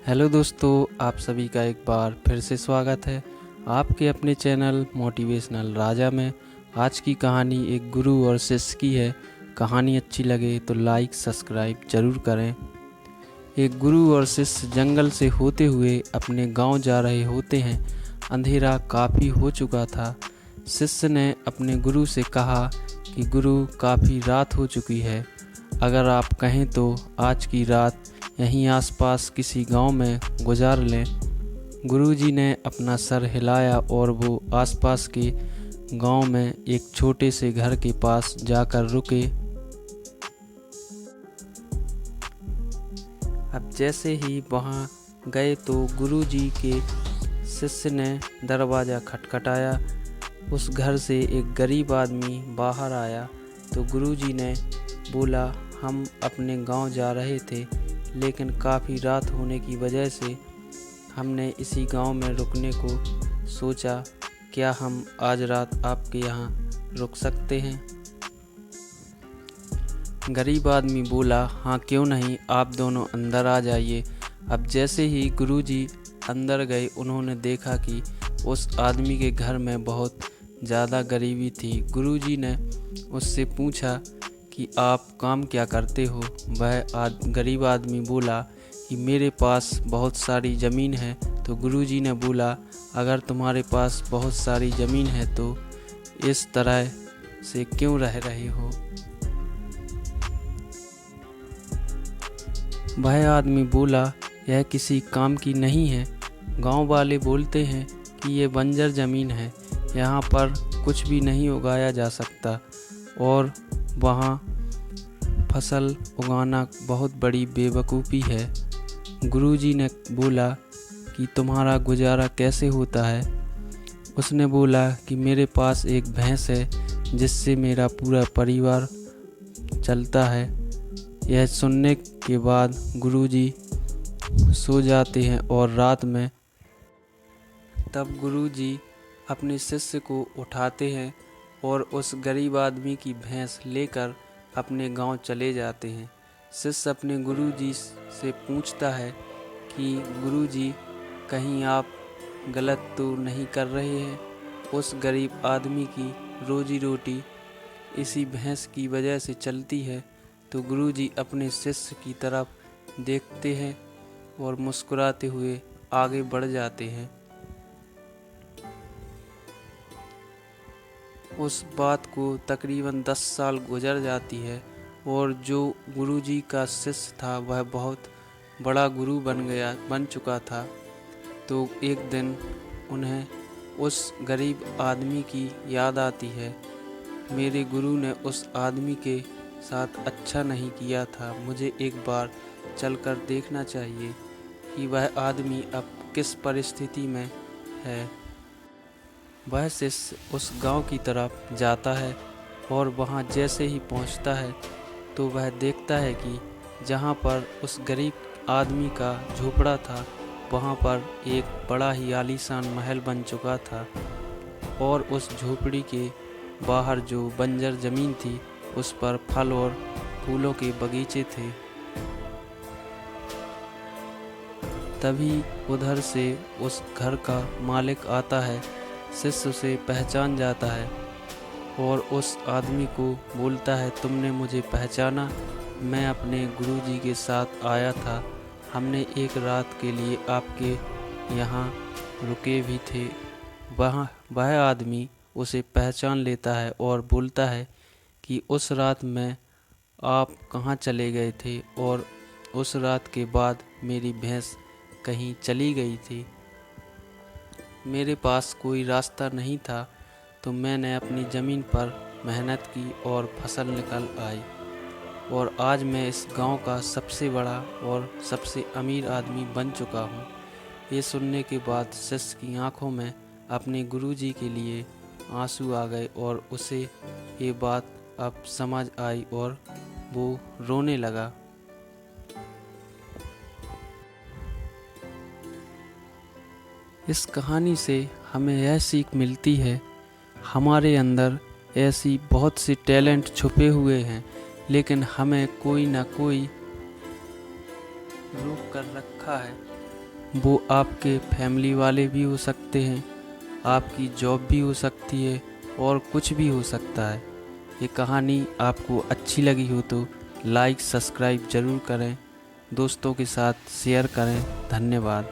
Hello दोस्तों, आप सभी का एक बार फिर से स्वागत है आपके अपने चैनल मोटिवेशनल राजा में। आज की कहानी एक गुरु और शिष्य की है। कहानी अच्छी लगे तो लाइक सब्सक्राइब जरूर करें। एक गुरु और शिष्य जंगल से होते हुए अपने गांव जा रहे होते हैं। अंधेरा काफ़ी हो चुका था। शिष्य ने अपने गुरु से कहा कि गुरु, काफ़ी रात हो चुकी है, अगर आप कहें तो आज की रात यहीं आसपास किसी गांव में गुजार लें। गुरुजी ने अपना सर हिलाया और वो आसपास के गांव में एक छोटे से घर के पास जाकर रुके। अब जैसे ही वहां गए तो गुरुजी के शिष्य ने दरवाज़ा खटखटाया। उस घर से एक गरीब आदमी बाहर आया तो गुरुजी ने बोला, हम अपने गांव जा रहे थे, लेकिन काफ़ी रात होने की वजह से हमने इसी गांव में रुकने को सोचा। क्या हम आज रात आपके यहाँ रुक सकते हैं? गरीब आदमी बोला, हाँ क्यों नहीं, आप दोनों अंदर आ जाइए। अब जैसे ही गुरुजी अंदर गए, उन्होंने देखा कि उस आदमी के घर में बहुत ज़्यादा गरीबी थी। गुरुजी ने उससे पूछा कि आप काम क्या करते हो? वह गरीब आदमी बोला कि मेरे पास बहुत सारी ज़मीन है। तो गुरुजी ने बोला, अगर तुम्हारे पास बहुत सारी ज़मीन है तो इस तरह से क्यों रह रहे हो? वह आदमी बोला, यह किसी काम की नहीं है। गांव वाले बोलते हैं कि ये बंजर ज़मीन है, यहाँ पर कुछ भी नहीं उगाया जा सकता और वहाँ फसल उगाना बहुत बड़ी बेवकूफ़ी है। गुरुजी ने बोला कि तुम्हारा गुजारा कैसे होता है? उसने बोला कि मेरे पास एक भैंस है जिससे मेरा पूरा परिवार चलता है। यह सुनने के बाद गुरुजी सो जाते हैं और रात में तब गुरुजी अपने शिष्य को उठाते हैं और उस गरीब आदमी की भैंस लेकर अपने गांव चले जाते हैं। शिष्य अपने गुरुजी से पूछता है कि गुरुजी, कहीं आप गलत तो नहीं कर रहे हैं? उस गरीब आदमी की रोजी रोटी इसी भैंस की वजह से चलती है। तो गुरुजी अपने शिष्य की तरफ देखते हैं और मुस्कुराते हुए आगे बढ़ जाते हैं। उस बात को तकरीबन 10 साल गुजर जाती है और जो गुरुजी का शिष्य था वह बहुत बड़ा गुरु बन चुका था। तो एक दिन उन्हें उस गरीब आदमी की याद आती है। मेरे गुरु ने उस आदमी के साथ अच्छा नहीं किया था, मुझे एक बार चलकर देखना चाहिए कि वह आदमी अब किस परिस्थिति में है। वह शिष्य उस गांव की तरफ जाता है और वहां जैसे ही पहुंचता है तो वह देखता है कि जहां पर उस गरीब आदमी का झोपड़ा था वहां पर एक बड़ा ही आलीशान महल बन चुका था और उस झोपड़ी के बाहर जो बंजर ज़मीन थी उस पर फल और फूलों के बगीचे थे। तभी उधर से उस घर का मालिक आता है। शिष्य उसे पहचान जाता है और उस आदमी को बोलता है, तुमने मुझे पहचाना? मैं अपने गुरुजी के साथ आया था, हमने एक रात के लिए आपके यहाँ रुके भी थे। वह आदमी उसे पहचान लेता है और बोलता है कि उस रात में आप कहाँ चले गए थे और उस रात के बाद मेरी भैंस कहीं चली गई थी। मेरे पास कोई रास्ता नहीं था तो मैंने अपनी ज़मीन पर मेहनत की और फसल निकल आई और आज मैं इस गांव का सबसे बड़ा और सबसे अमीर आदमी बन चुका हूं। ये सुनने के बाद शिष्य की आंखों में अपने गुरुजी के लिए आंसू आ गए और उसे ये बात अब समझ आई और वो रोने लगा। इस कहानी से हमें यह सीख मिलती है, हमारे अंदर ऐसी बहुत सी टैलेंट छुपे हुए हैं, लेकिन हमें कोई ना कोई रोक कर रखा है। वो आपके फैमिली वाले भी हो सकते हैं, आपकी जॉब भी हो सकती है और कुछ भी हो सकता है। ये कहानी आपको अच्छी लगी हो तो लाइक सब्सक्राइब ज़रूर करें, दोस्तों के साथ शेयर करें। धन्यवाद।